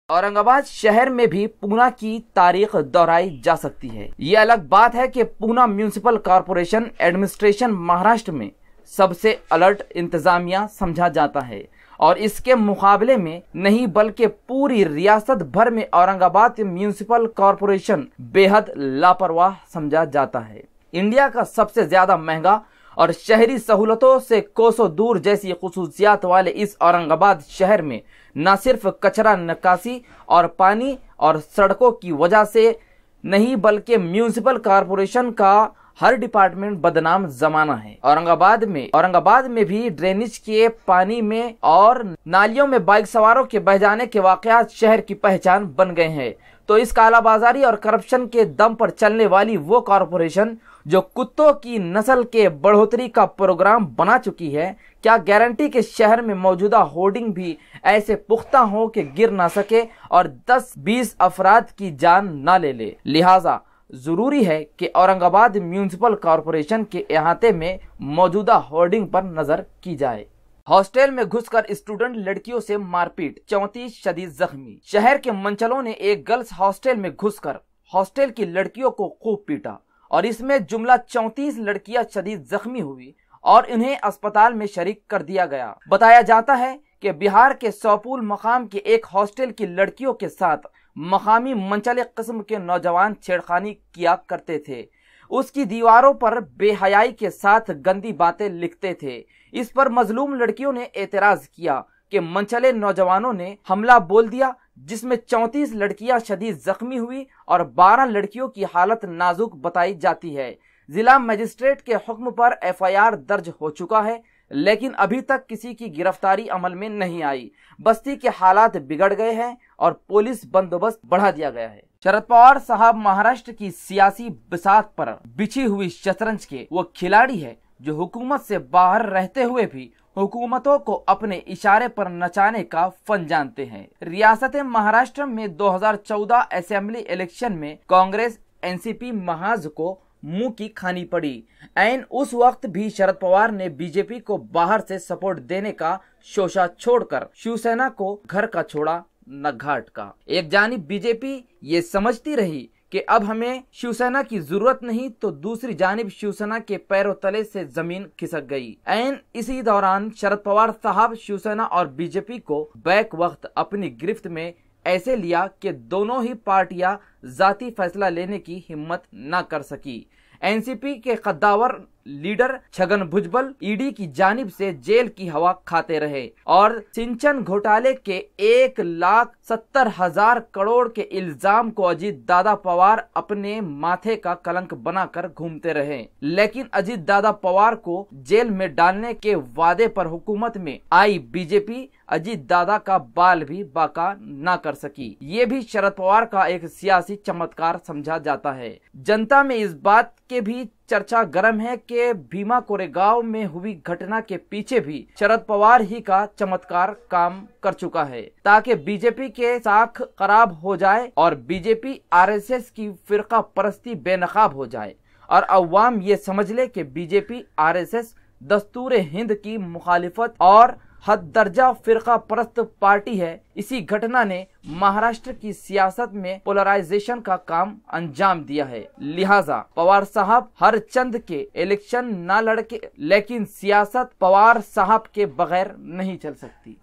औरंगाबाद शहर में भी पूना की तारीख दोहराई जा सकती है। ये अलग बात है कि Poona municipal corporation administration Maharashtra में सबसे अलर्ट इंतजामिया समझा जाता है और इसके मुकाबले में नहीं बल्कि पूरी रियासत भर में औरंगाबाद म्यूनिसिपल कॉरपोरेशन बेहद लापरवाह समझा जाता है। इंडिया का सबसे ज्यादा महंगा और शहरी सहूलतों से कोसों दूर जैसी खुसूसियात वाले इस औरंगाबाद शहर में न सिर्फ कचरा निकासी और पानी और सड़कों की वजह से नहीं बल्कि म्यूनिसिपल कॉरपोरेशन का हर डिपार्टमेंट बदनाम जमाना है। औरंगाबाद में भी ड्रेनेज के पानी में और नालियों में बाइक सवारों के बह जाने के वाकयात शहर की पहचान बन गए हैं। तो इस कालाबाजारी और करप्शन के दम पर चलने वाली वो कॉरपोरेशन जो कुत्तों की नस्ल के बढ़ोतरी का प्रोग्राम बना चुकी है, क्या गारंटी के शहर में मौजूदा होर्डिंग भी ऐसे पुख्ता हो कि गिर ना सके और 10-20 अफराद की जान ना ले। लिहाजा जरूरी है कि औरंगाबाद म्यूनिसिपल कॉरपोरेशन के अहाते में मौजूदा होर्डिंग पर नजर की जाए। हॉस्टल में घुसकर स्टूडेंट लड़कियों से मारपीट, 34 शदीद जख्मी। शहर के मंचलों ने एक गर्ल्स हॉस्टल में घुसकर हॉस्टल की लड़कियों को खूब पीटा और इसमें जुमला 34 लड़कियां शदीद जख्मी हुई और इन्हें अस्पताल में शरीक कर दिया गया। बताया जाता है कि बिहार के सौपुल मकाम के एक हॉस्टल की लड़कियों के साथ मकामी मंचले किस्म के नौजवान छेड़खानी किया करते थे। उसकी दीवारों पर बेहयाई के साथ गंदी बातें लिखते थे। इस पर मजलूम लड़कियों ने एतराज किया कि मंचले नौजवानों ने हमला बोल दिया, जिसमें 34 लड़कियां शदीद जख्मी हुई और 12 लड़कियों की हालत नाजुक बताई जाती है। जिला मजिस्ट्रेट के हुक्म पर FIR दर्ज हो चुका है, लेकिन अभी तक किसी की गिरफ्तारी अमल में नहीं आई। बस्ती के हालात बिगड़ गए हैं और पुलिस बंदोबस्त बढ़ा दिया गया है। शरद पवार साहब महाराष्ट्र की सियासी बिसात पर बिछी हुई शतरंज के वो खिलाड़ी है जो हुकूमत से बाहर रहते हुए भी हुकूमतों को अपने इशारे पर नचाने का फन जानते हैं। रियासत महाराष्ट्र में 2014 असेंबली इलेक्शन में कांग्रेस NCP महाज को मुंह की खानी पड़ी। ऐन उस वक्त भी शरद पवार ने बीजेपी को बाहर से सपोर्ट देने का शोशा छोड़कर शिवसेना को घर का छोड़ा न घाट का। एक जानिब बीजेपी ये समझती रही कि अब हमें शिवसेना की जरूरत नहीं, तो दूसरी जानिब शिवसेना के पैरों तले से जमीन खिसक गई। ऐन इसी दौरान शरद पवार साहब शिवसेना और बीजेपी को बैक वक्त अपनी गिरफ्त में ऐसे लिया कि दोनों ही पार्टियां जाती फैसला लेने की हिम्मत न कर सकी। NCP के कद्दावर लीडर छगन भुजबल ED की जानिब से जेल की हवा खाते रहे और सिंचन घोटाले के 1,70,000 करोड़ के इल्जाम को अजीत दादा पवार अपने माथे का कलंक बनाकर घूमते रहे। लेकिन अजीत दादा पवार को जेल में डालने के वादे पर हुकूमत में आई बीजेपी अजीत दादा का बाल भी बाका ना कर सकी। ये भी शरद पवार का एक सियासी चमत्कार समझा जाता है। जनता में इस बात के भी चर्चा गर्म है कि भीमा कोरेगांव में हुई घटना के पीछे भी शरद पवार ही का चमत्कार काम कर चुका है, ताकि बीजेपी के साख खराब हो जाए और बीजेपी RSS की फिरका परस्ती बेनकाब हो जाए और अवाम ये समझ ले कि बीजेपी RSS दस्तूर हिंद की मुखालिफत और हद दर्जा फिरका परस्त पार्टी है। इसी घटना ने महाराष्ट्र की सियासत में पोलराइजेशन का काम अंजाम दिया है। लिहाजा पवार साहब हर चंद के इलेक्शन ना लड़के, लेकिन सियासत पवार साहब के बगैर नहीं चल सकती।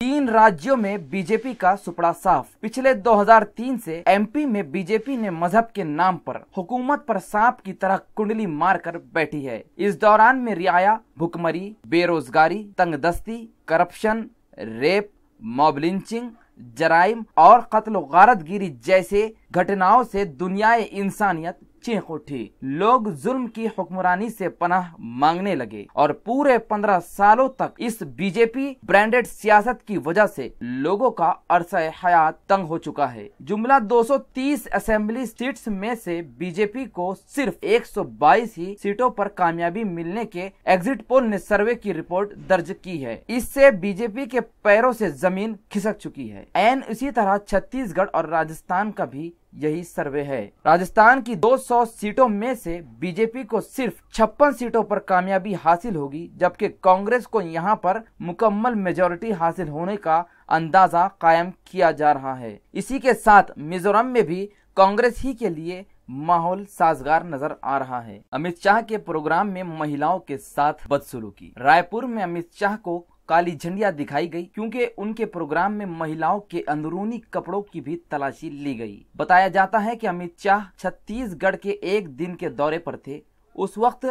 3 राज्यों में बीजेपी का सुपड़ा साफ। पिछले 2003 से MP में बीजेपी ने मजहब के नाम पर हुकूमत पर सांप की तरह कुंडली मारकर बैठी है। इस दौरान में रियाया, भुखमरी, बेरोजगारी, तंगदस्ती, करप्शन, रेप, मॉब लिंचिंग, जराइम और कत्ल गारतगिरी जैसे घटनाओं से दुनियाए इंसानियत चीख उठी। लोग जुल्म की हुक्मरानी से पनाह मांगने लगे और पूरे 15 सालों तक इस बीजेपी ब्रांडेड सियासत की वजह से लोगों का अरसा हयात तंग हो चुका है। जुमला 230 असेंबली सीट्स में से बीजेपी को सिर्फ 122 ही सीटों पर कामयाबी मिलने के एग्जिट पोल ने सर्वे की रिपोर्ट दर्ज की है। इससे बीजेपी के पैरों से जमीन खिसक चुकी है। एन इसी तरह छत्तीसगढ़ और राजस्थान का भी यही सर्वे है। राजस्थान की 200 सीटों में से बीजेपी को सिर्फ 56 सीटों पर कामयाबी हासिल होगी, जबकि कांग्रेस को यहां पर मुकम्मल मेजॉरिटी हासिल होने का अंदाजा कायम किया जा रहा है। इसी के साथ मिजोरम में भी कांग्रेस ही के लिए माहौल साजगार नजर आ रहा है। अमित शाह के प्रोग्राम में महिलाओं के साथ बदसलूकी। रायपुर में अमित शाह को काली झंडियां दिखाई गई क्योंकि उनके प्रोग्राम में महिलाओं के अंदरूनी कपड़ों की भी तलाशी ली गई। बताया जाता है कि अमित शाह छत्तीसगढ़ के एक दिन के दौरे पर थे। उस वक्त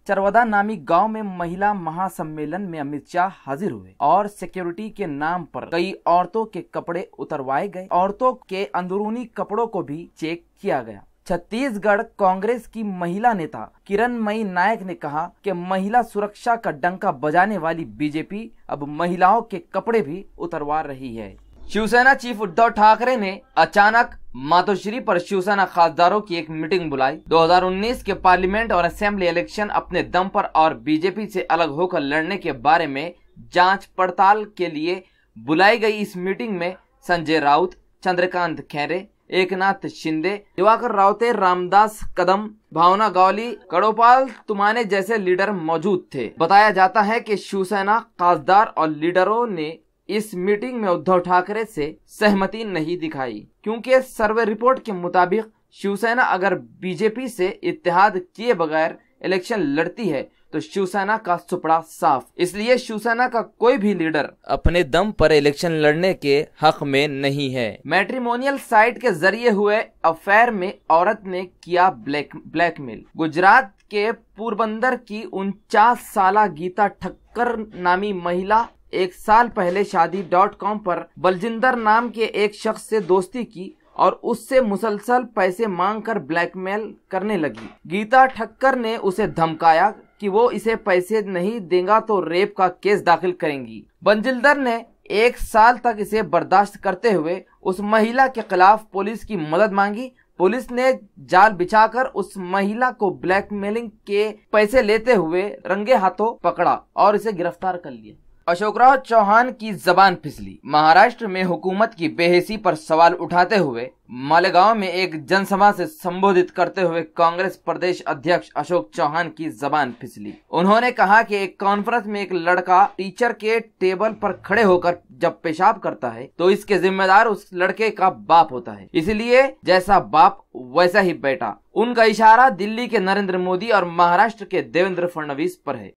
चरवदा नामी गांव में महिला महासम्मेलन में अमित शाह हाजिर हुए और सिक्योरिटी के नाम पर कई औरतों के कपड़े उतरवाए गए। औरतों के अंदरूनी कपड़ों को भी चेक किया गया। छत्तीसगढ़ कांग्रेस की महिला नेता किरणमयी नायक ने कहा कि महिला सुरक्षा का डंका बजाने वाली बीजेपी अब महिलाओं के कपड़े भी उतरवा रही है। शिवसेना चीफ उद्धव ठाकरे ने अचानक मातोश्री पर शिवसेना खासदारों की एक मीटिंग बुलाई। 2019 के पार्लियामेंट और असेंबली इलेक्शन अपने दम पर और बीजेपी से अलग होकर लड़ने के बारे में जांच पड़ताल के लिए बुलाई गई इस मीटिंग में संजय राउत, चंद्रकांत खैरे, एकनाथ शिंदे, दिवाकर रावते, रामदास कदम, भावना गौली, कड़ोपाल तुमाने जैसे लीडर मौजूद थे। बताया जाता है कि शिवसेना खासदार और लीडरों ने इस मीटिंग में उद्धव ठाकरे से सहमति नहीं दिखाई, क्योंकि सर्वे रिपोर्ट के मुताबिक शिवसेना अगर बीजेपी से इत्तेहाद किए बगैर इलेक्शन लड़ती है तो शिवसेना का सुपड़ा साफ। इसलिए शिवसेना का कोई भी लीडर अपने दम पर इलेक्शन लड़ने के हक में नहीं है। मैट्रिमोनियल साइट के जरिए हुए अफेयर में औरत ने किया ब्लैकमेल। गुजरात के पोरबंदर की 49 साल गीता ठक्कर नामी महिला 1 साल पहले शादी.com पर बलजिंदर नाम के एक शख्स से दोस्ती की और उससे मुसलसल पैसे मांगकर ब्लैकमेल करने लगी। गीता ठक्कर ने उसे धमकाया कि वो इसे पैसे नहीं देगा तो रेप का केस दाखिल करेंगी। बलजिंदर ने 1 साल तक इसे बर्दाश्त करते हुए उस महिला के खिलाफ पुलिस की मदद मांगी। पुलिस ने जाल बिछाकर उस महिला को ब्लैकमेलिंग के पैसे लेते हुए रंगे हाथों पकड़ा और इसे गिरफ्तार कर लिया। अशोकराव चौहान की जबान फिसली। महाराष्ट्र में हुकूमत की बेहिसी पर सवाल उठाते हुए मालेगांव में एक जनसभा से संबोधित करते हुए कांग्रेस प्रदेश अध्यक्ष अशोक चौहान की जबान फिसली। उन्होंने कहा कि एक कॉन्फ्रेंस में एक लड़का टीचर के टेबल पर खड़े होकर जब पेशाब करता है तो इसके जिम्मेदार उस लड़के का बाप होता है, इसलिए जैसा बाप वैसा ही बेटा। उनका इशारा दिल्ली के नरेंद्र मोदी और महाराष्ट्र के देवेंद्र फडणवीस पर है।